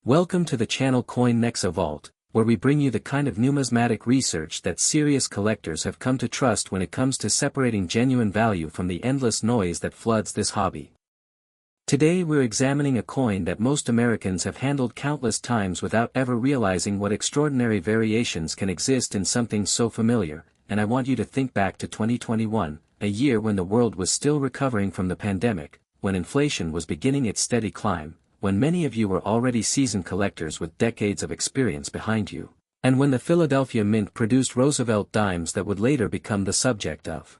Welcome to the channel Coin NEXA Vault, where we bring you the kind of numismatic research that serious collectors have come to trust when it comes to separating genuine value from the endless noise that floods this hobby. Today we're examining a coin that most Americans have handled countless times without ever realizing what extraordinary variations can exist in something so familiar, and I want you to think back to 2021, a year when the world was still recovering from the pandemic, when inflation was beginning its steady climb, when many of you were already seasoned collectors with decades of experience behind you, and when the Philadelphia Mint produced Roosevelt dimes that would later become the subject of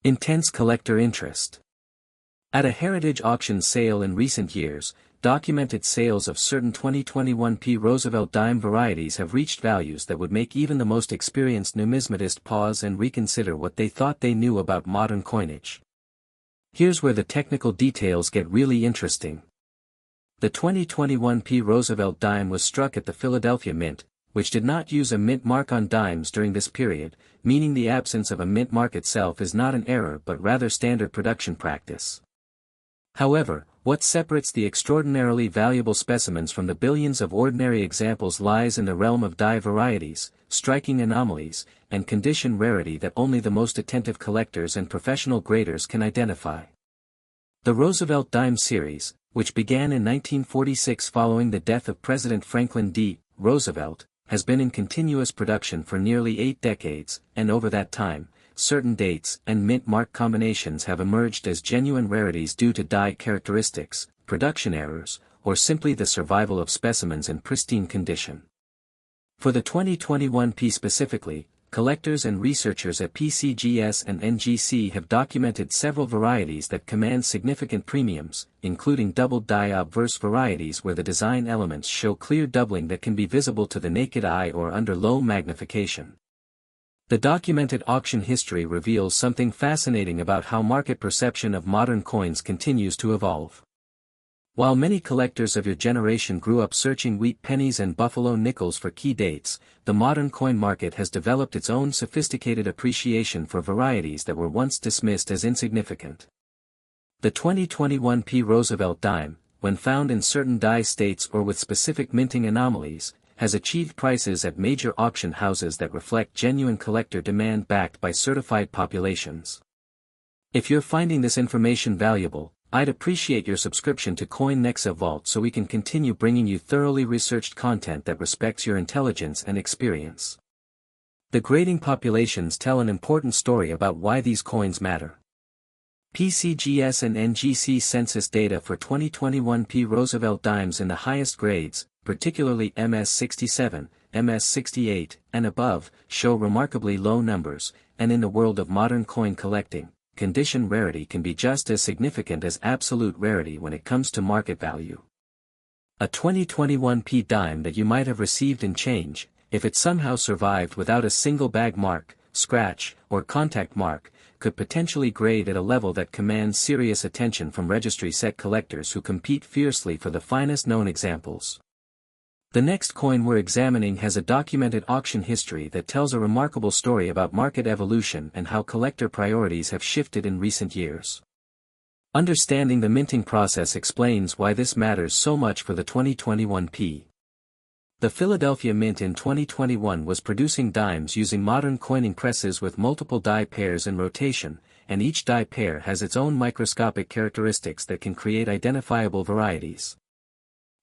intense collector interest. At a heritage auction sale in recent years, documented sales of certain 2021 P Roosevelt dime varieties have reached values that would make even the most experienced numismatist pause and reconsider what they thought they knew about modern coinage. Here's where the technical details get really interesting. The 2021 P Roosevelt dime was struck at the Philadelphia Mint, which did not use a mint mark on dimes during this period, meaning the absence of a mint mark itself is not an error but rather standard production practice. However, what separates the extraordinarily valuable specimens from the billions of ordinary examples lies in the realm of die varieties, striking anomalies, and condition rarity that only the most attentive collectors and professional graders can identify. The Roosevelt dime series, which began in 1946 following the death of President Franklin D. Roosevelt, has been in continuous production for nearly 8 decades, and over that time, certain dates and mint mark combinations have emerged as genuine rarities due to die characteristics, production errors, or simply the survival of specimens in pristine condition. For the 2021 P specifically, collectors and researchers at PCGS and NGC have documented several varieties that command significant premiums, including doubled die obverse varieties where the design elements show clear doubling that can be visible to the naked eye or under low magnification. The documented auction history reveals something fascinating about how market perception of modern coins continues to evolve. While many collectors of your generation grew up searching wheat pennies and buffalo nickels for key dates, the modern coin market has developed its own sophisticated appreciation for varieties that were once dismissed as insignificant. The 2021 P Roosevelt dime, when found in certain die states or with specific minting anomalies, has achieved prices at major auction houses that reflect genuine collector demand backed by certified populations. If you're finding this information valuable, I'd appreciate your subscription to Coin NEXA Vault so we can continue bringing you thoroughly researched content that respects your intelligence and experience. The grading populations tell an important story about why these coins matter. PCGS and NGC census data for 2021 P Roosevelt dimes in the highest grades, particularly MS67, MS68, and above, show remarkably low numbers, and in the world of modern coin collecting, condition rarity can be just as significant as absolute rarity when it comes to market value. A 2021 P dime that you might have received in change, if it somehow survived without a single bag mark, scratch, or contact mark, could potentially grade at a level that commands serious attention from registry set collectors who compete fiercely for the finest known examples. The next coin we're examining has a documented auction history that tells a remarkable story about market evolution and how collector priorities have shifted in recent years. Understanding the minting process explains why this matters so much for the 2021 P. The Philadelphia Mint in 2021 was producing dimes using modern coining presses with multiple die pairs in rotation, and each die pair has its own microscopic characteristics that can create identifiable varieties.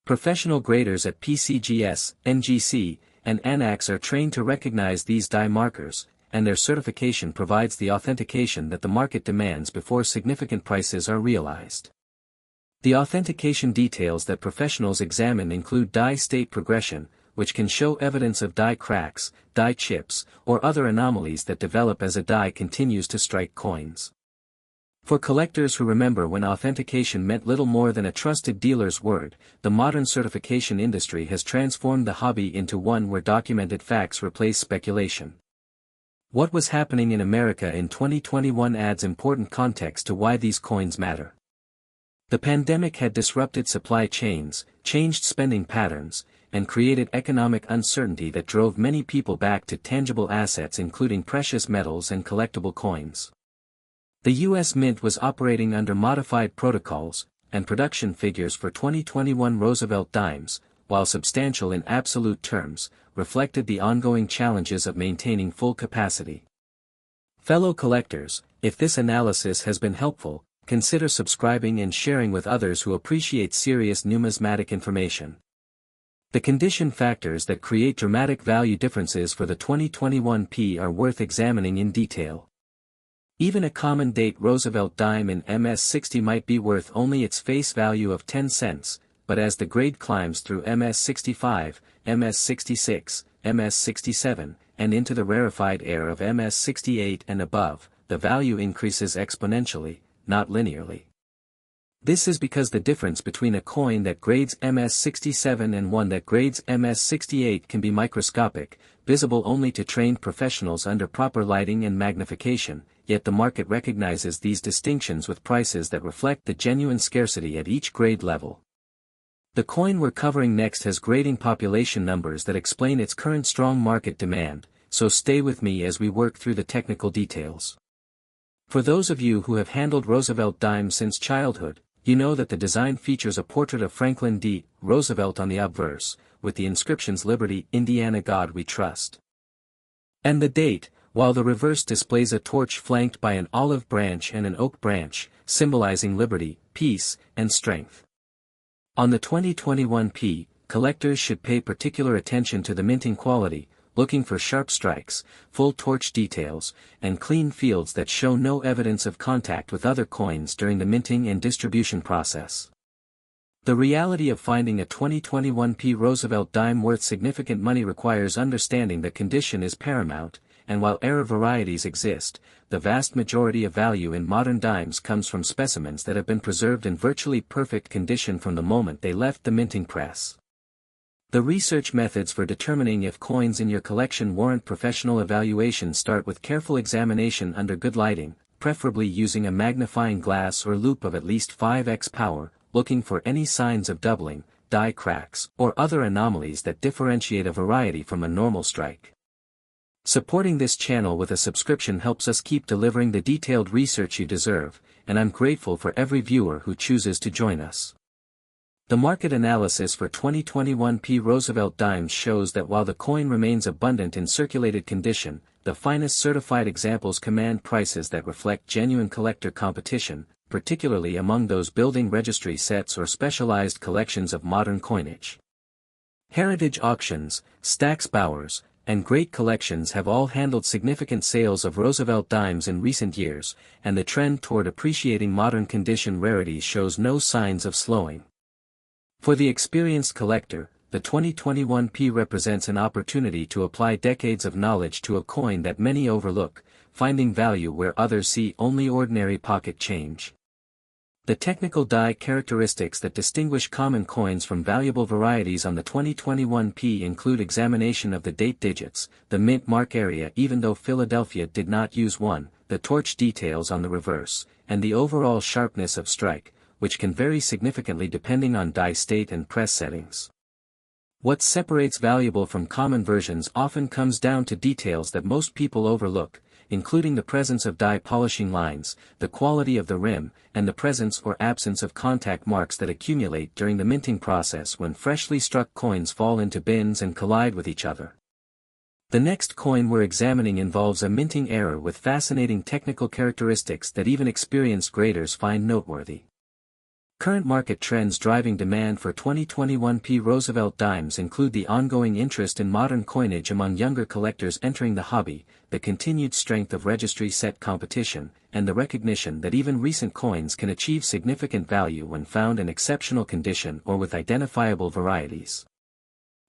Professional graders at PCGS, NGC, and ANAX are trained to recognize these die markers, and their certification provides the authentication that the market demands before significant prices are realized. The authentication details that professionals examine include die state progression, which can show evidence of die cracks, die chips, or other anomalies that develop as a die continues to strike coins. For collectors who remember when authentication meant little more than a trusted dealer's word, the modern certification industry has transformed the hobby into one where documented facts replace speculation. What was happening in America in 2021 adds important context to why these coins matter. The pandemic had disrupted supply chains, changed spending patterns, and created economic uncertainty that drove many people back to tangible assets including precious metals and collectible coins. The U.S. Mint was operating under modified protocols, and production figures for 2021 Roosevelt dimes, while substantial in absolute terms, reflected the ongoing challenges of maintaining full capacity. Fellow collectors, if this analysis has been helpful, consider subscribing and sharing with others who appreciate serious numismatic information. The condition factors that create dramatic value differences for the 2021 P are worth examining in detail. Even a common date Roosevelt dime in MS60 might be worth only its face value of 10 cents, but as the grade climbs through MS65, MS66, MS67, and into the rarefied era of MS68 and above, the value increases exponentially, not linearly. This is because the difference between a coin that grades MS67 and one that grades MS68 can be microscopic, visible only to trained professionals under proper lighting and magnification, yet the market recognizes these distinctions with prices that reflect the genuine scarcity at each grade level. The coin we're covering next has grading population numbers that explain its current strong market demand, so stay with me as we work through the technical details. For those of you who have handled Roosevelt dimes since childhood, you know that the design features a portrait of Franklin D. Roosevelt on the obverse, with the inscriptions Liberty, Indiana, God We Trust. And the date, while the reverse displays a torch flanked by an olive branch and an oak branch, symbolizing liberty, peace, and strength. On the 2021 P, collectors should pay particular attention to the minting quality, looking for sharp strikes, full torch details, and clean fields that show no evidence of contact with other coins during the minting and distribution process. The reality of finding a 2021 P Roosevelt dime worth significant money requires understanding that condition is paramount, and while rare varieties exist, the vast majority of value in modern dimes comes from specimens that have been preserved in virtually perfect condition from the moment they left the minting press. The research methods for determining if coins in your collection warrant professional evaluation start with careful examination under good lighting, preferably using a magnifying glass or loupe of at least 5x power, looking for any signs of doubling, die cracks, or other anomalies that differentiate a variety from a normal strike. Supporting this channel with a subscription helps us keep delivering the detailed research you deserve, and I'm grateful for every viewer who chooses to join us. The market analysis for 2021 P Roosevelt dimes shows that while the coin remains abundant in circulated condition, the finest certified examples command prices that reflect genuine collector competition, particularly among those building registry sets or specialized collections of modern coinage. Heritage auctions, Stack's Bowers, and great collections have all handled significant sales of Roosevelt dimes in recent years, and the trend toward appreciating modern condition rarities shows no signs of slowing. For the experienced collector, the 2021 P represents an opportunity to apply decades of knowledge to a coin that many overlook, finding value where others see only ordinary pocket change. The technical die characteristics that distinguish common coins from valuable varieties on the 2021 P include examination of the date digits, the mint mark area even though Philadelphia did not use one, the torch details on the reverse, and the overall sharpness of strike, which can vary significantly depending on die state and press settings. What separates valuable from common versions often comes down to details that most people overlook, including the presence of die polishing lines, the quality of the rim, and the presence or absence of contact marks that accumulate during the minting process when freshly struck coins fall into bins and collide with each other. The next coin we're examining involves a minting error with fascinating technical characteristics that even experienced graders find noteworthy. Current market trends driving demand for 2021 P Roosevelt dimes include the ongoing interest in modern coinage among younger collectors entering the hobby, the continued strength of registry set competition, and the recognition that even recent coins can achieve significant value when found in exceptional condition or with identifiable varieties.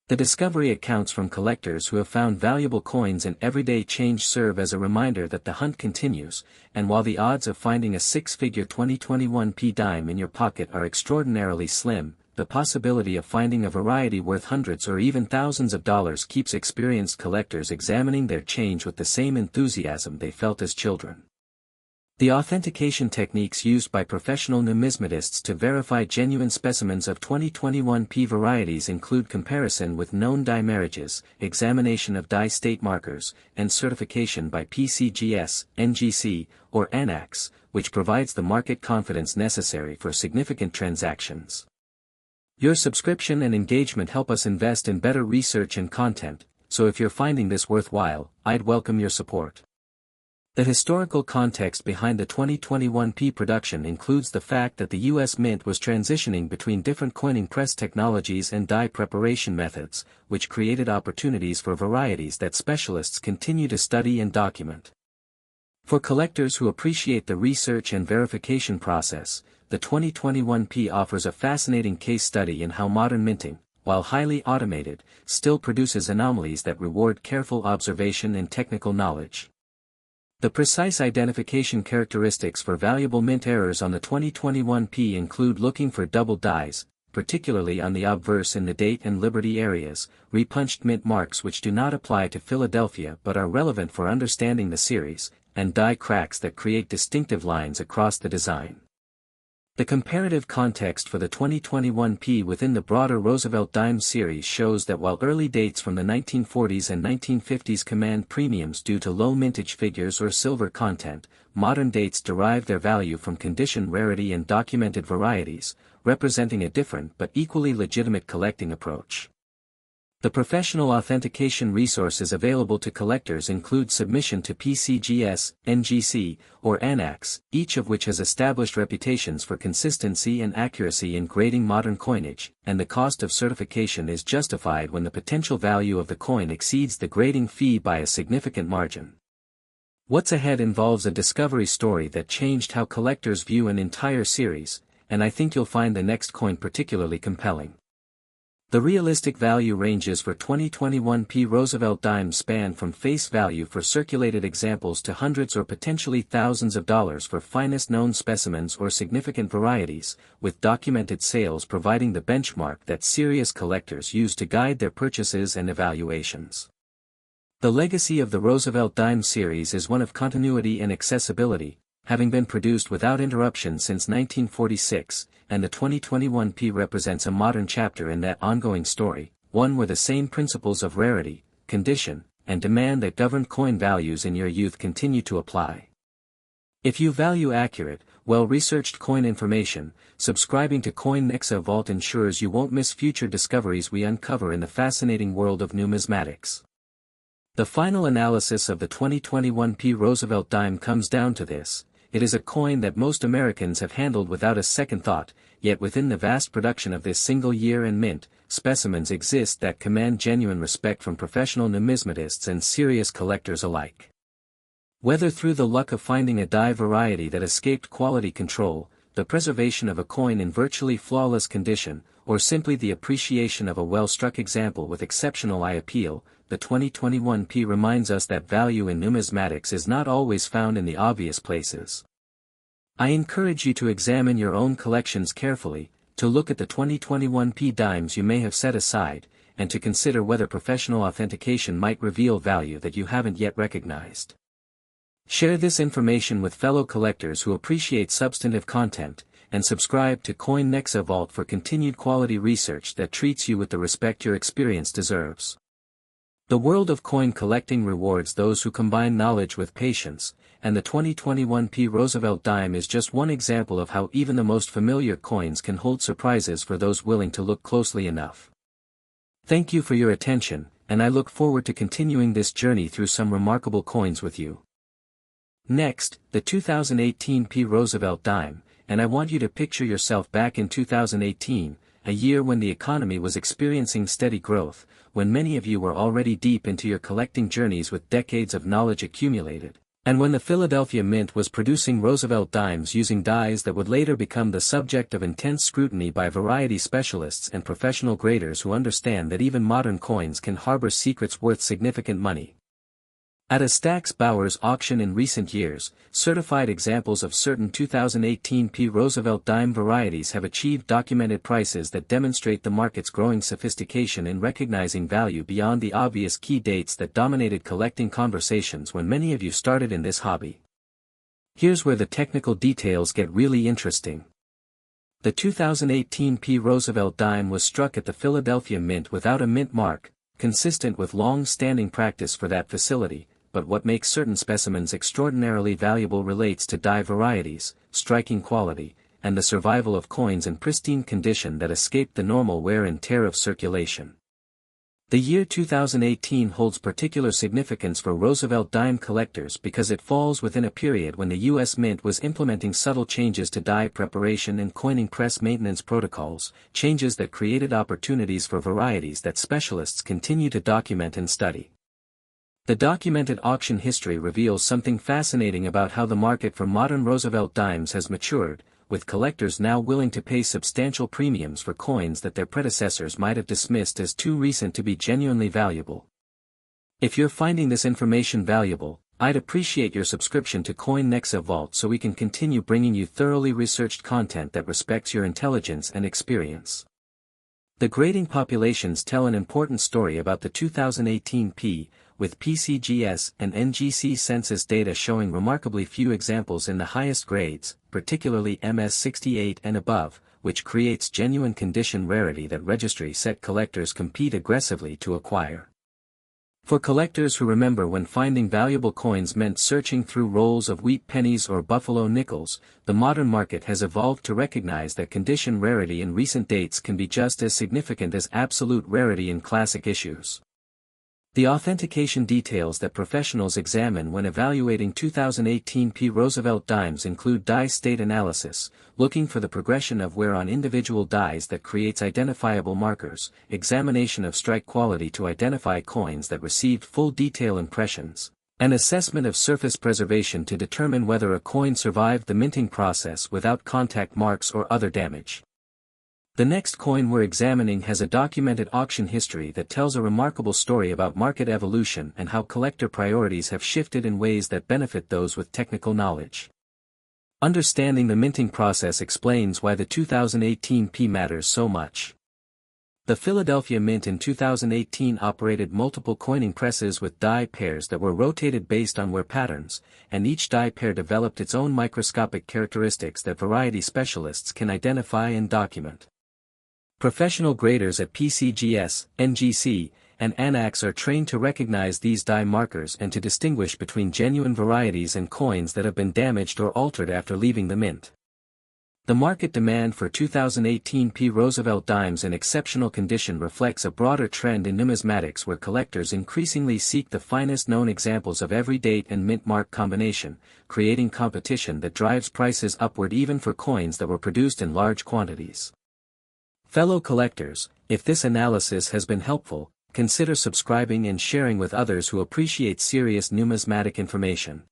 The discovery accounts from collectors who have found valuable coins in everyday change serve as a reminder that the hunt continues, and while the odds of finding a six-figure 2021 P dime in your pocket are extraordinarily slim, the possibility of finding a variety worth hundreds or even thousands of dollars keeps experienced collectors examining their change with the same enthusiasm they felt as children. The authentication techniques used by professional numismatists to verify genuine specimens of 2021 P varieties include comparison with known die marriages, examination of die state markers, and certification by PCGS, NGC, or ANAX, which provides the market confidence necessary for significant transactions. Your subscription and engagement help us invest in better research and content, so if you're finding this worthwhile, I'd welcome your support. The historical context behind the 2021 P production includes the fact that the U.S. Mint was transitioning between different coining press technologies and die preparation methods, which created opportunities for varieties that specialists continue to study and document. For collectors who appreciate the research and verification process, the 2021 P offers a fascinating case study in how modern minting, while highly automated, still produces anomalies that reward careful observation and technical knowledge. The precise identification characteristics for valuable mint errors on the 2021 P include looking for double dies, particularly on the obverse in the date and liberty areas, repunched mint marks which do not apply to Philadelphia but are relevant for understanding the series, and die cracks that create distinctive lines across the design. The comparative context for the 2021 P within the broader Roosevelt dime series shows that while early dates from the 1940s and 1950s command premiums due to low mintage figures or silver content, modern dates derive their value from condition rarity and documented varieties, representing a different but equally legitimate collecting approach. The professional authentication resources available to collectors include submission to PCGS, NGC, or ANACS, each of which has established reputations for consistency and accuracy in grading modern coinage, and the cost of certification is justified when the potential value of the coin exceeds the grading fee by a significant margin. What's Ahead involves a discovery story that changed how collectors view an entire series, and I think you'll find the next coin particularly compelling. The realistic value ranges for 2021 P Roosevelt dimes span from face value for circulated examples to hundreds or potentially thousands of dollars for finest known specimens or significant varieties, with documented sales providing the benchmark that serious collectors use to guide their purchases and evaluations. The legacy of the Roosevelt dime series is one of continuity and accessibility, having been produced without interruption since 1946, and the 2021 P represents a modern chapter in that ongoing story, one where the same principles of rarity, condition, and demand that governed coin values in your youth continue to apply. If you value accurate, well-researched coin information, subscribing to NEXA VAULT ensures you won't miss future discoveries we uncover in the fascinating world of numismatics. The final analysis of the 2021 P Roosevelt dime comes down to this: it is a coin that most Americans have handled without a second thought, yet within the vast production of this single year and mint, specimens exist that command genuine respect from professional numismatists and serious collectors alike. Whether through the luck of finding a die variety that escaped quality control, the preservation of a coin in virtually flawless condition, or simply the appreciation of a well-struck example with exceptional eye appeal, the 2021 P reminds us that value in numismatics is not always found in the obvious places. I encourage you to examine your own collections carefully, to look at the 2021 P dimes you may have set aside, and to consider whether professional authentication might reveal value that you haven't yet recognized. Share this information with fellow collectors who appreciate substantive content, and subscribe to NEXA VAULT for continued quality research that treats you with the respect your experience deserves. The world of coin collecting rewards those who combine knowledge with patience, and the 2021 P Roosevelt dime is just one example of how even the most familiar coins can hold surprises for those willing to look closely enough. Thank you for your attention, and I look forward to continuing this journey through some remarkable coins with you. Next, the 2018 P Roosevelt dime, and I want you to picture yourself back in 2018, a year when the economy was experiencing steady growth, when many of you were already deep into your collecting journeys with decades of knowledge accumulated, and when the Philadelphia Mint was producing Roosevelt dimes using dies that would later become the subject of intense scrutiny by variety specialists and professional graders who understand that even modern coins can harbor secrets worth significant money. At a Stack's Bowers auction in recent years, certified examples of certain 2018 P Roosevelt dime varieties have achieved documented prices that demonstrate the market's growing sophistication in recognizing value beyond the obvious key dates that dominated collecting conversations when many of you started in this hobby. Here's where the technical details get really interesting. The 2018 P Roosevelt dime was struck at the Philadelphia Mint without a mint mark, consistent with long-standing practice for that facility. But what makes certain specimens extraordinarily valuable relates to die varieties, striking quality, and the survival of coins in pristine condition that escaped the normal wear and tear of circulation. The year 2018 holds particular significance for Roosevelt dime collectors because it falls within a period when the U.S. Mint was implementing subtle changes to die preparation and coining press maintenance protocols, changes that created opportunities for varieties that specialists continue to document and study. The documented auction history reveals something fascinating about how the market for modern Roosevelt dimes has matured, with collectors now willing to pay substantial premiums for coins that their predecessors might have dismissed as too recent to be genuinely valuable. If you're finding this information valuable, I'd appreciate your subscription to NEXA VAULT so we can continue bringing you thoroughly researched content that respects your intelligence and experience. The grading populations tell an important story about the 2018 P, with PCGS and NGC census data showing remarkably few examples in the highest grades, particularly MS68 and above, which creates genuine condition rarity that registry-set collectors compete aggressively to acquire. For collectors who remember when finding valuable coins meant searching through rolls of wheat pennies or buffalo nickels, the modern market has evolved to recognize that condition rarity in recent dates can be just as significant as absolute rarity in classic issues. The authentication details that professionals examine when evaluating 2018 P Roosevelt dimes include die state analysis, looking for the progression of wear on individual dies that creates identifiable markers, examination of strike quality to identify coins that received full detail impressions, and assessment of surface preservation to determine whether a coin survived the minting process without contact marks or other damage. The next coin we're examining has a documented auction history that tells a remarkable story about market evolution and how collector priorities have shifted in ways that benefit those with technical knowledge. Understanding the minting process explains why the 2018 P matters so much. The Philadelphia Mint in 2018 operated multiple coining presses with die pairs that were rotated based on wear patterns, and each die pair developed its own microscopic characteristics that variety specialists can identify and document. Professional graders at PCGS, NGC, and ANAX are trained to recognize these die markers and to distinguish between genuine varieties and coins that have been damaged or altered after leaving the mint. The market demand for 2018 P Roosevelt dimes in exceptional condition reflects a broader trend in numismatics where collectors increasingly seek the finest known examples of every date and mint mark combination, creating competition that drives prices upward even for coins that were produced in large quantities. Fellow collectors, if this analysis has been helpful, consider subscribing and sharing with others who appreciate serious numismatic information.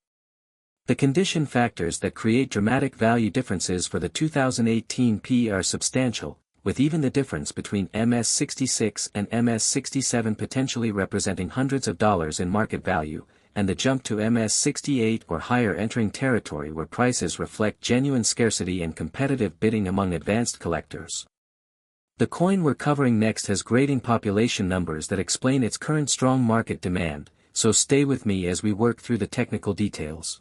The condition factors that create dramatic value differences for the 2018 P are substantial, with even the difference between MS66 and MS67 potentially representing hundreds of dollars in market value, and the jump to MS68 or higher entering territory where prices reflect genuine scarcity and competitive bidding among advanced collectors. The coin we're covering next has grading population numbers that explain its current strong market demand, so stay with me as we work through the technical details.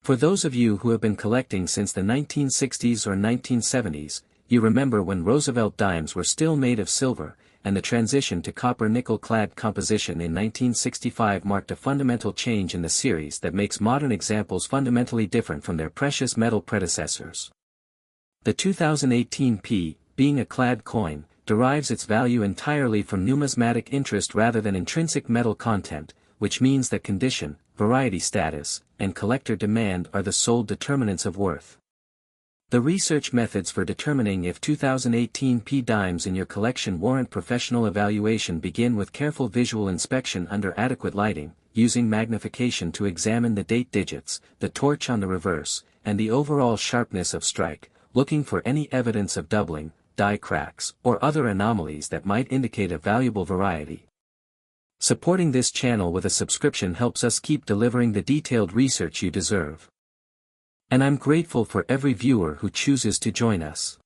For those of you who have been collecting since the 1960s or 1970s, you remember when Roosevelt dimes were still made of silver, and the transition to copper-nickel-clad composition in 1965 marked a fundamental change in the series that makes modern examples fundamentally different from their precious metal predecessors. The 2018 P, being a clad coin, derives its value entirely from numismatic interest rather than intrinsic metal content, which means that condition, variety status, and collector demand are the sole determinants of worth. The research methods for determining if 2018 P dimes in your collection warrant professional evaluation begin with careful visual inspection under adequate lighting, using magnification to examine the date digits, the torch on the reverse, and the overall sharpness of strike, looking for any evidence of doubling, die cracks, or other anomalies that might indicate a valuable variety. Supporting this channel with a subscription helps us keep delivering the detailed research you deserve. And I'm grateful for every viewer who chooses to join us.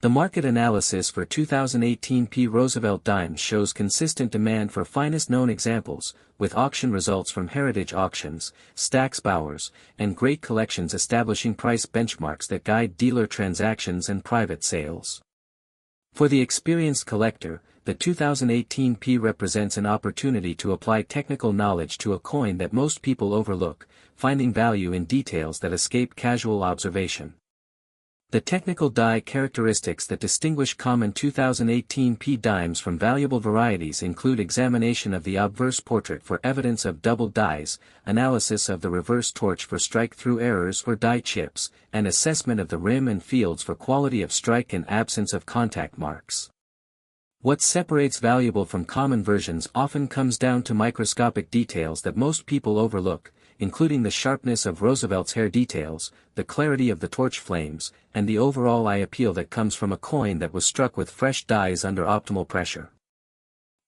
The market analysis for 2018 P Roosevelt dimes shows consistent demand for finest known examples, with auction results from Heritage Auctions, Stack's Bowers, and Great Collections establishing price benchmarks that guide dealer transactions and private sales. For the experienced collector, the 2018 P represents an opportunity to apply technical knowledge to a coin that most people overlook, finding value in details that escape casual observation. The technical die characteristics that distinguish common 2018 P dimes from valuable varieties include examination of the obverse portrait for evidence of double dies, analysis of the reverse torch for strike-through errors or die chips, and assessment of the rim and fields for quality of strike and absence of contact marks. What separates valuable from common versions often comes down to microscopic details that most people overlook, including the sharpness of Roosevelt's hair details, the clarity of the torch flames, and the overall eye appeal that comes from a coin that was struck with fresh dies under optimal pressure.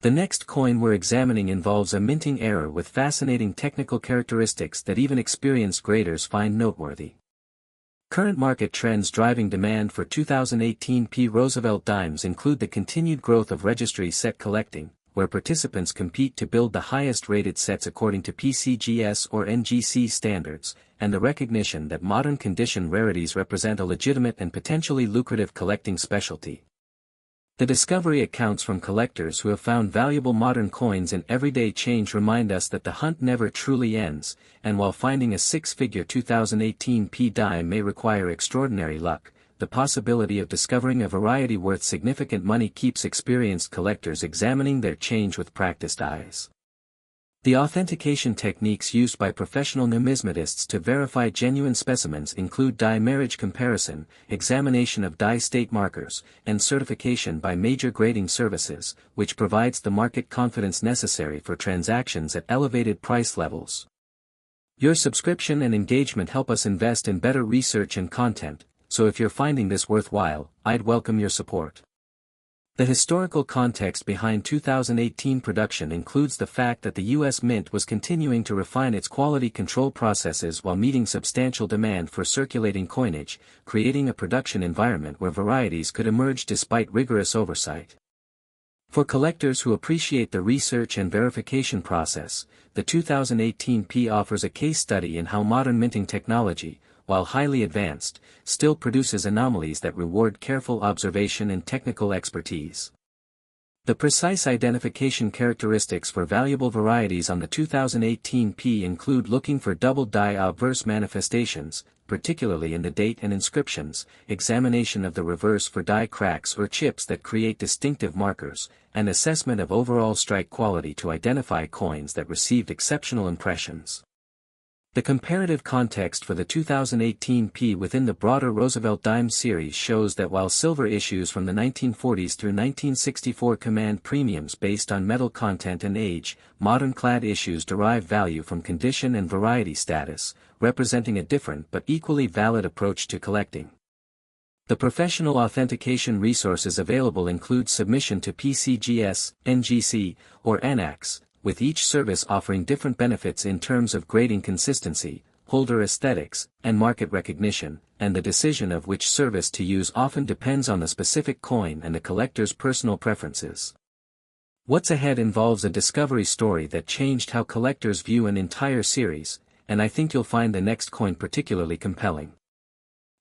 The next coin we're examining involves a minting error with fascinating technical characteristics that even experienced graders find noteworthy. Current market trends driving demand for 2018 P Roosevelt dimes include the continued growth of registry set collecting, where participants compete to build the highest-rated sets according to PCGS or NGC standards, and the recognition that modern condition rarities represent a legitimate and potentially lucrative collecting specialty. The discovery accounts from collectors who have found valuable modern coins in everyday change remind us that the hunt never truly ends, and while finding a six-figure 2018 P dime may require extraordinary luck, the possibility of discovering a variety worth significant money keeps experienced collectors examining their change with practiced eyes. The authentication techniques used by professional numismatists to verify genuine specimens include die marriage comparison, examination of die state markers, and certification by major grading services, which provides the market confidence necessary for transactions at elevated price levels. Your subscription and engagement help us invest in better research and content, so if you're finding this worthwhile, I'd welcome your support. The historical context behind 2018 production includes the fact that the U.S. Mint was continuing to refine its quality control processes while meeting substantial demand for circulating coinage, creating a production environment where varieties could emerge despite rigorous oversight. For collectors who appreciate the research and verification process, the 2018 P offers a case study in how modern minting technology, while highly advanced, still produces anomalies that reward careful observation and technical expertise. The precise identification characteristics for valuable varieties on the 2018 P include looking for double die obverse manifestations, particularly in the date and inscriptions, examination of the reverse for die cracks or chips that create distinctive markers, and assessment of overall strike quality to identify coins that received exceptional impressions. The comparative context for the 2018 P within the broader Roosevelt dime series shows that while silver issues from the 1940s through 1964 command premiums based on metal content and age, modern clad issues derive value from condition and variety status, representing a different but equally valid approach to collecting. The professional authentication resources available include submission to PCGS, NGC, or ANAX, with each service offering different benefits in terms of grading consistency, holder aesthetics, and market recognition, and the decision of which service to use often depends on the specific coin and the collector's personal preferences. What's ahead involves a discovery story that changed how collectors view an entire series, and I think you'll find the next coin particularly compelling.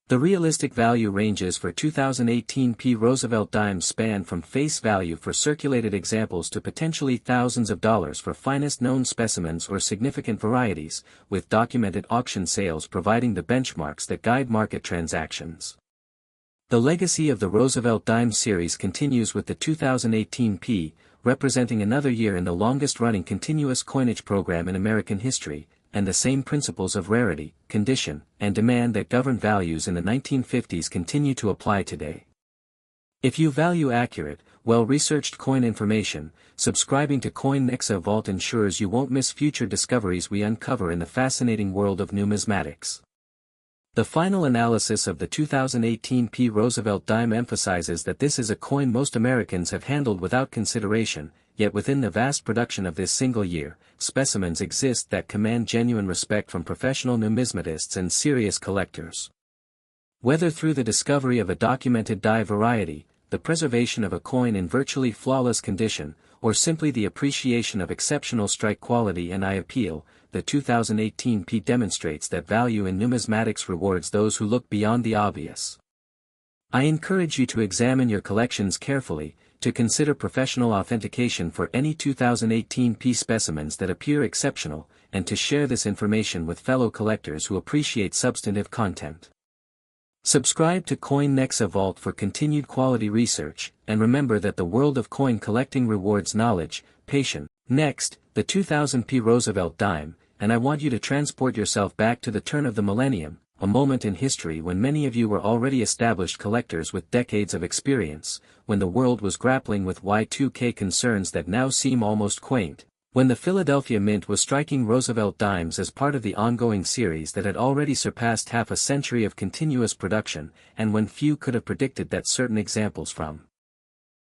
The realistic value ranges for 2018 P Roosevelt dimes span from face value for circulated examples to potentially thousands of dollars for finest known specimens or significant varieties, with documented auction sales providing the benchmarks that guide market transactions. The legacy of the Roosevelt dime series continues with the 2018 P, representing another year in the longest-running continuous coinage program in American history, and the same principles of rarity, condition, and demand that governed values in the 1950s continue to apply today. If you value accurate, well-researched coin information, subscribing to NEXA VAULT ensures you won't miss future discoveries we uncover in the fascinating world of numismatics. The final analysis of the 2018 P Roosevelt dime emphasizes that this is a coin most Americans have handled without consideration, yet within the vast production of this single year, specimens exist that command genuine respect from professional numismatists and serious collectors. Whether through the discovery of a documented die variety, the preservation of a coin in virtually flawless condition, or simply the appreciation of exceptional strike quality and eye appeal, the 2018 P demonstrates that value in numismatics rewards those who look beyond the obvious. I encourage you to examine your collections carefully, to consider professional authentication for any 2018 P specimens that appear exceptional, and to share this information with fellow collectors who appreciate substantive content. Subscribe to Coin NEXA Vault for continued quality research, and remember that the world of coin collecting rewards knowledge, patience. Next, the 2000 P Roosevelt dime, and I want you to transport yourself back to the turn of the millennium, a moment in history when many of you were already established collectors with decades of experience, when the world was grappling with Y2K concerns that now seem almost quaint. When the Philadelphia Mint was striking Roosevelt dimes as part of the ongoing series that had already surpassed half a century of continuous production, and when few could have predicted that certain examples from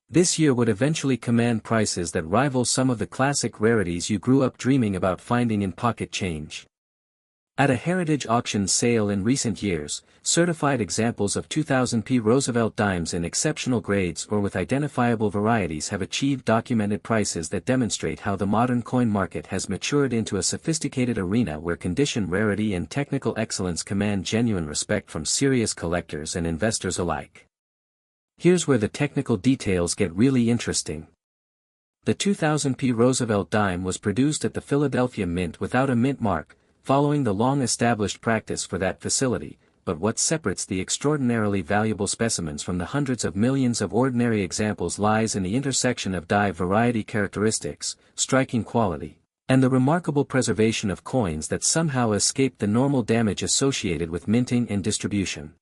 this year would eventually command prices that rival some of the classic rarities you grew up dreaming about finding in pocket change. At a heritage auction sale in recent years, certified examples of 2000 P Roosevelt dimes in exceptional grades or with identifiable varieties have achieved documented prices that demonstrate how the modern coin market has matured into a sophisticated arena where condition rarity and technical excellence command genuine respect from serious collectors and investors alike. Here's where the technical details get really interesting. The 2000 P Roosevelt dime was produced at the Philadelphia Mint without a mint mark, following the long-established practice for that facility, but what separates the extraordinarily valuable specimens from the hundreds of millions of ordinary examples lies in the intersection of die variety characteristics, striking quality, and the remarkable preservation of coins that somehow escape the normal damage associated with minting and distribution.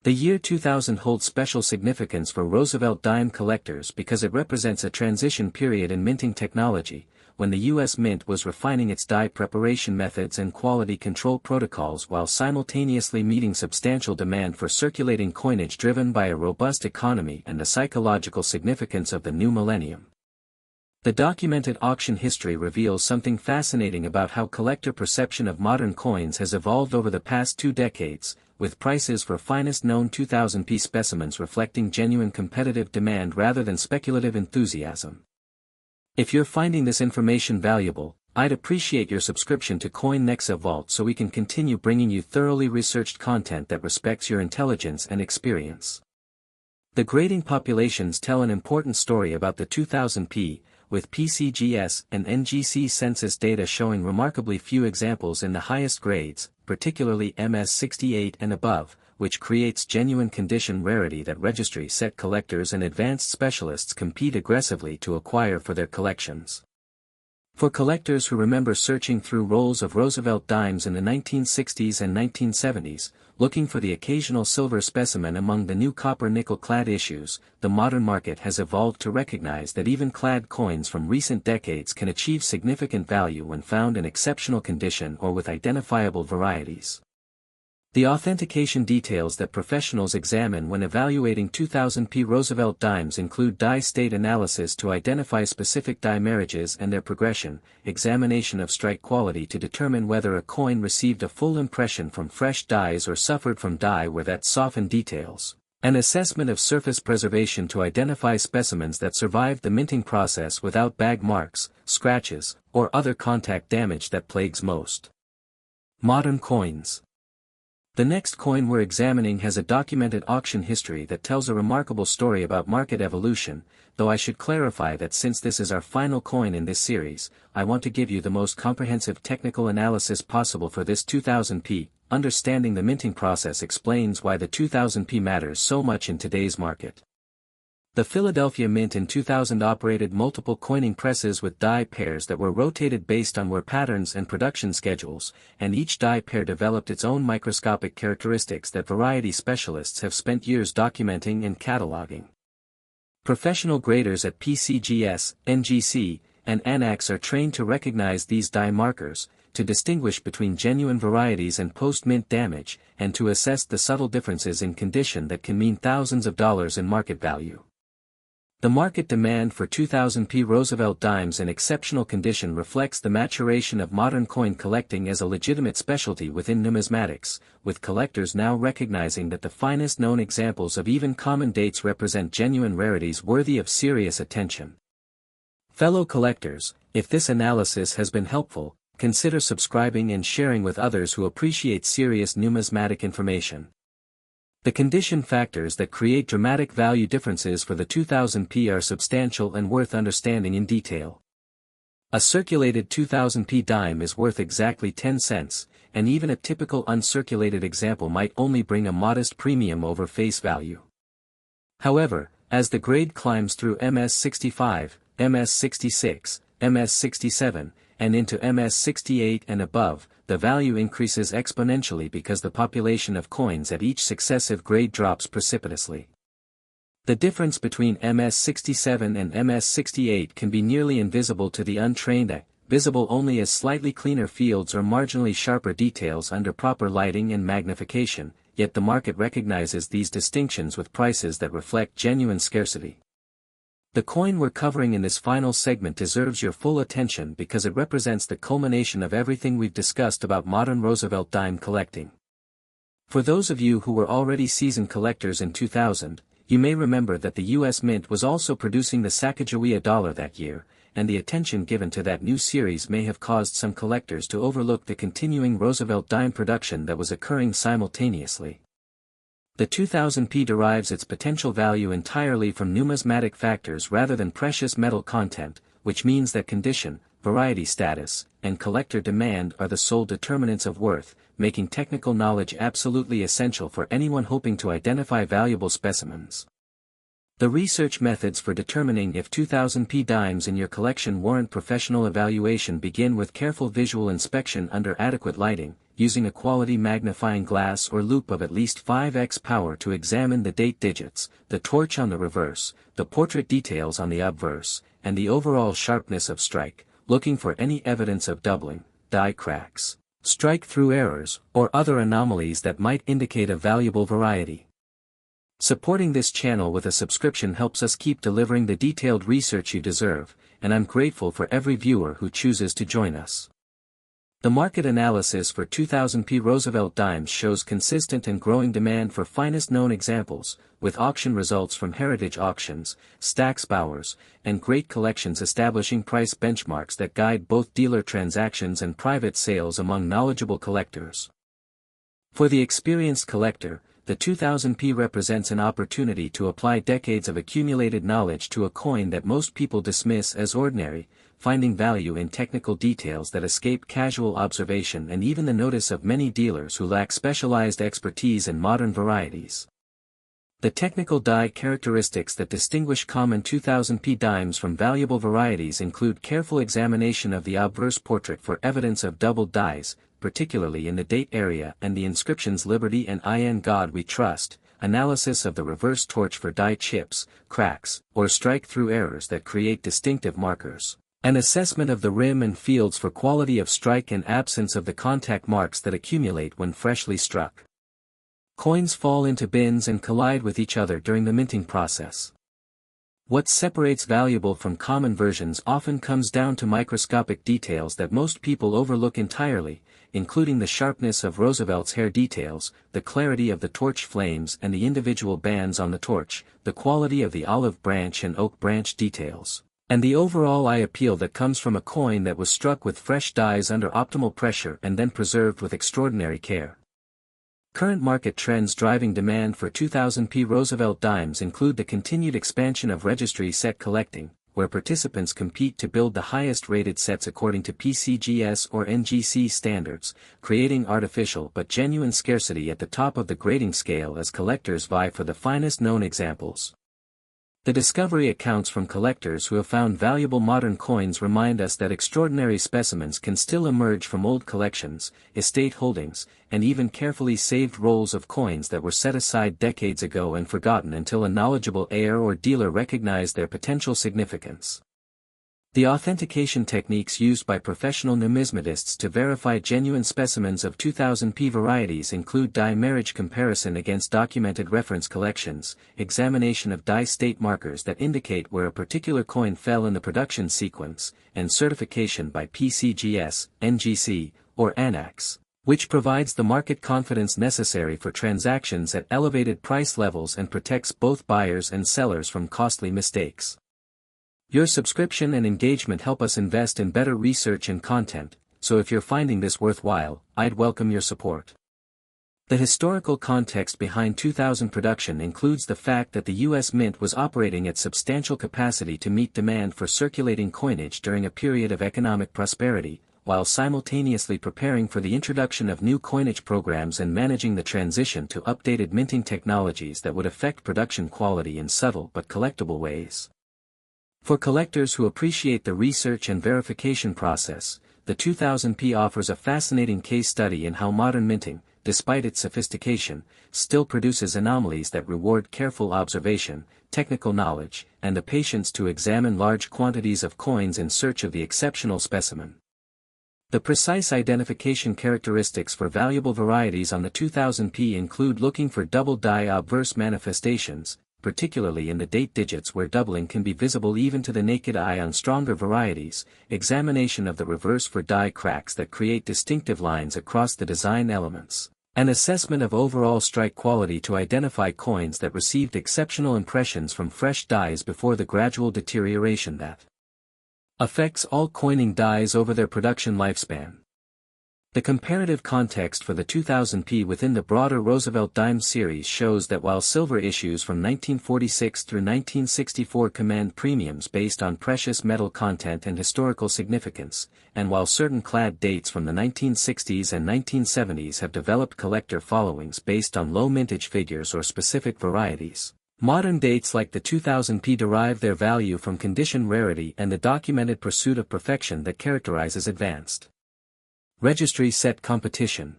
The year 2000 holds special significance for Roosevelt dime collectors because it represents a transition period in minting technology, when the U.S. Mint was refining its die preparation methods and quality control protocols while simultaneously meeting substantial demand for circulating coinage driven by a robust economy and the psychological significance of the new millennium. The documented auction history reveals something fascinating about how collector perception of modern coins has evolved over the past 2 decades, with prices for finest known 2000 P specimens reflecting genuine competitive demand rather than speculative enthusiasm. If you're finding this information valuable, I'd appreciate your subscription to Coin NEXA Vault so we can continue bringing you thoroughly researched content that respects your intelligence and experience. The grading populations tell an important story about the 2000 P, with PCGS and NGC census data showing remarkably few examples in the highest grades, particularly MS68 and above, which creates genuine condition rarity that registry-set collectors and advanced specialists compete aggressively to acquire for their collections. For collectors who remember searching through rolls of Roosevelt dimes in the 1960s and 1970s, looking for the occasional silver specimen among the new copper-nickel clad issues, the modern market has evolved to recognize that even clad coins from recent decades can achieve significant value when found in exceptional condition or with identifiable varieties. The authentication details that professionals examine when evaluating 2000 P Roosevelt dimes include die state analysis to identify specific die marriages and their progression, examination of strike quality to determine whether a coin received a full impression from fresh dies or suffered from die where that softened details, and assessment of surface preservation to identify specimens that survived the minting process without bag marks, scratches, or other contact damage that plagues most modern coins. The next coin we're examining has a documented auction history that tells a remarkable story about market evolution, though I should clarify that since this is our final coin in this series, I want to give you the most comprehensive technical analysis possible for this 2000 P. Understanding the minting process explains why the 2000 P matters so much in today's market. The Philadelphia Mint in 2000 operated multiple coining presses with die pairs that were rotated based on wear patterns and production schedules, and each die pair developed its own microscopic characteristics that variety specialists have spent years documenting and cataloging. Professional graders at PCGS, NGC, and ANAX are trained to recognize these die markers, to distinguish between genuine varieties and post-mint damage, and to assess the subtle differences in condition that can mean thousands of dollars in market value. The market demand for 2000 P Roosevelt dimes in exceptional condition reflects the maturation of modern coin collecting as a legitimate specialty within numismatics, with collectors now recognizing that the finest known examples of even common dates represent genuine rarities worthy of serious attention. Fellow collectors, if this analysis has been helpful, consider subscribing and sharing with others who appreciate serious numismatic information. The condition factors that create dramatic value differences for the 2000 P are substantial and worth understanding in detail. A circulated 2000 P dime is worth exactly 10 cents, and even a typical uncirculated example might only bring a modest premium over face value. However, as the grade climbs through MS65, MS66, MS67, and into MS68 and above, the value increases exponentially because the population of coins at each successive grade drops precipitously. The difference between MS67 and MS68 can be nearly invisible to the untrained eye, visible only as slightly cleaner fields or marginally sharper details under proper lighting and magnification, yet the market recognizes these distinctions with prices that reflect genuine scarcity. The coin we're covering in this final segment deserves your full attention because it represents the culmination of everything we've discussed about modern Roosevelt dime collecting. For those of you who were already seasoned collectors in 2000, you may remember that the U.S. Mint was also producing the Sacagawea dollar that year, and the attention given to that new series may have caused some collectors to overlook the continuing Roosevelt dime production that was occurring simultaneously. The 2000p derives its potential value entirely from numismatic factors rather than precious metal content, which means that condition, variety status, and collector demand are the sole determinants of worth, making technical knowledge absolutely essential for anyone hoping to identify valuable specimens. The research methods for determining if 2000p dimes in your collection warrant professional evaluation begin with careful visual inspection under adequate lighting, using a quality magnifying glass or loupe of at least 5x power to examine the date digits, the torch on the reverse, the portrait details on the obverse, and the overall sharpness of strike, looking for any evidence of doubling, die cracks, strike-through errors, or other anomalies that might indicate a valuable variety. Supporting this channel with a subscription helps us keep delivering the detailed research you deserve, and I'm grateful for every viewer who chooses to join us. The market analysis for 2000p Roosevelt dimes shows consistent and growing demand for finest known examples, with auction results from heritage auctions, Stack's Bowers, and great collections establishing price benchmarks that guide both dealer transactions and private sales among knowledgeable collectors. For the experienced collector, the 2000p represents an opportunity to apply decades of accumulated knowledge to a coin that most people dismiss as ordinary, finding value in technical details that escape casual observation and even the notice of many dealers who lack specialized expertise in modern varieties. The technical die characteristics that distinguish common 2000p dimes from valuable varieties include careful examination of the obverse portrait for evidence of doubled dies, particularly in the date area and the inscriptions Liberty and In God We Trust, analysis of the reverse torch for die chips, cracks, or strike-through errors that create distinctive markers, an assessment of the rim and fields for quality of strike and absence of the contact marks that accumulate when freshly struck. Coins fall into bins and collide with each other during the minting process. What separates valuable from common versions often comes down to microscopic details that most people overlook entirely, including the sharpness of Roosevelt's hair details, the clarity of the torch flames and the individual bands on the torch, the quality of the olive branch and oak branch details, and the overall eye appeal that comes from a coin that was struck with fresh dies under optimal pressure and then preserved with extraordinary care. Current market trends driving demand for 2000p Roosevelt dimes include the continued expansion of registry set collecting, where participants compete to build the highest-rated sets according to PCGS or NGC standards, creating artificial but genuine scarcity at the top of the grading scale as collectors vie for the finest known examples. The discovery accounts from collectors who have found valuable modern coins remind us that extraordinary specimens can still emerge from old collections, estate holdings, and even carefully saved rolls of coins that were set aside decades ago and forgotten until a knowledgeable heir or dealer recognized their potential significance. The authentication techniques used by professional numismatists to verify genuine specimens of 2000p varieties include die marriage comparison against documented reference collections, examination of die state markers that indicate where a particular coin fell in the production sequence, and certification by PCGS, NGC, or ANAX, which provides the market confidence necessary for transactions at elevated price levels and protects both buyers and sellers from costly mistakes. Your subscription and engagement help us invest in better research and content, so if you're finding this worthwhile, I'd welcome your support. The historical context behind 2000 production includes the fact that the U.S. Mint was operating at substantial capacity to meet demand for circulating coinage during a period of economic prosperity, while simultaneously preparing for the introduction of new coinage programs and managing the transition to updated minting technologies that would affect production quality in subtle but collectible ways. For collectors who appreciate the research and verification process, the 2000p offers a fascinating case study in how modern minting, despite its sophistication, still produces anomalies that reward careful observation, technical knowledge, and the patience to examine large quantities of coins in search of the exceptional specimen. The precise identification characteristics for valuable varieties on the 2000p include looking for double die obverse manifestations, particularly in the date digits where doubling can be visible even to the naked eye on stronger varieties, examination of the reverse for die cracks that create distinctive lines across the design elements, an assessment of overall strike quality to identify coins that received exceptional impressions from fresh dies before the gradual deterioration that affects all coining dies over their production lifespan. The comparative context for the 2000p within the broader Roosevelt dime series shows that while silver issues from 1946 through 1964 command premiums based on precious metal content and historical significance, and while certain clad dates from the 1960s and 1970s have developed collector followings based on low mintage figures or specific varieties, modern dates like the 2000p derive their value from condition rarity and the documented pursuit of perfection that characterizes advanced registry set competition.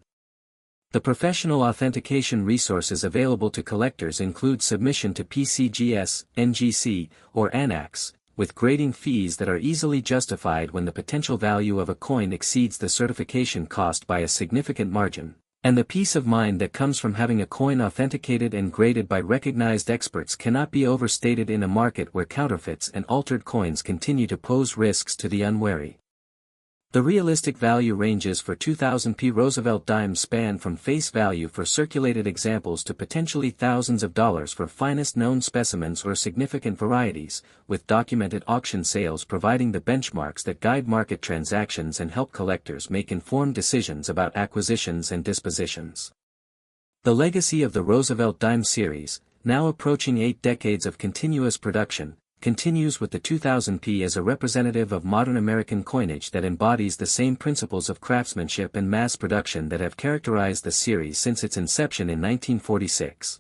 The professional authentication resources available to collectors include submission to PCGS, NGC, or ANAX, with grading fees that are easily justified when the potential value of a coin exceeds the certification cost by a significant margin, and the peace of mind that comes from having a coin authenticated and graded by recognized experts cannot be overstated in a market where counterfeits and altered coins continue to pose risks to the unwary. The realistic value ranges for 2000p Roosevelt dimes span from face value for circulated examples to potentially thousands of dollars for finest known specimens or significant varieties, with documented auction sales providing the benchmarks that guide market transactions and help collectors make informed decisions about acquisitions and dispositions. The legacy of the Roosevelt dime series, now approaching 8 decades of continuous production, continues with the 2000p as a representative of modern American coinage that embodies the same principles of craftsmanship and mass production that have characterized the series since its inception in 1946.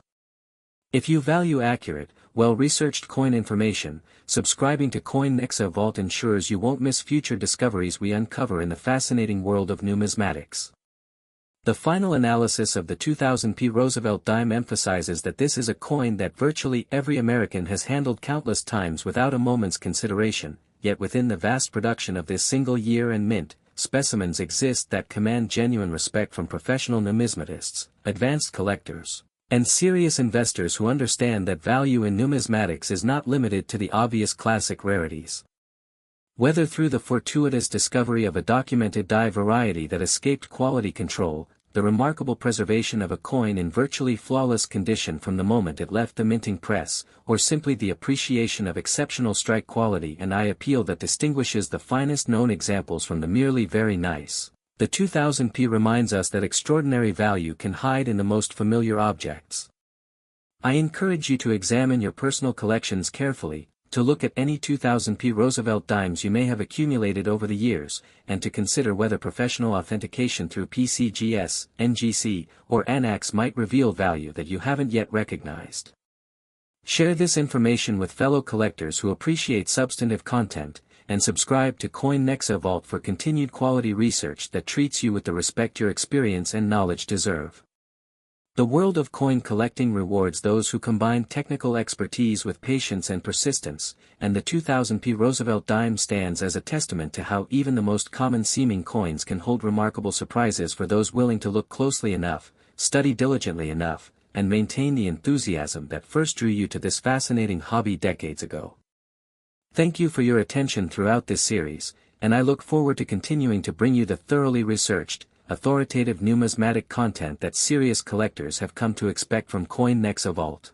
If you value accurate, well-researched coin information, subscribing to NEXA VAULT ensures you won't miss future discoveries we uncover in the fascinating world of numismatics. The final analysis of the 2000p Roosevelt dime emphasizes that this is a coin that virtually every American has handled countless times without a moment's consideration, yet within the vast production of this single year and mint, specimens exist that command genuine respect from professional numismatists, advanced collectors, and serious investors who understand that value in numismatics is not limited to the obvious classic rarities. Whether through the fortuitous discovery of a documented die variety that escaped quality control, the remarkable preservation of a coin in virtually flawless condition from the moment it left the minting press, or simply the appreciation of exceptional strike quality and eye appeal that distinguishes the finest known examples from the merely very nice, the 2000p reminds us that extraordinary value can hide in the most familiar objects. I encourage you to examine your personal collections carefully, to look at any 2000p Roosevelt dimes you may have accumulated over the years, and to consider whether professional authentication through PCGS, NGC, or ANAX might reveal value that you haven't yet recognized. Share this information with fellow collectors who appreciate substantive content, and subscribe to NEXA VAULT for continued quality research that treats you with the respect your experience and knowledge deserve. The world of coin collecting rewards those who combine technical expertise with patience and persistence, and the 2000p Roosevelt dime stands as a testament to how even the most common-seeming coins can hold remarkable surprises for those willing to look closely enough, study diligently enough, and maintain the enthusiasm that first drew you to this fascinating hobby decades ago. Thank you for your attention throughout this series, and I look forward to continuing to bring you the thoroughly researched, authoritative numismatic content that serious collectors have come to expect from NEXA VAULT.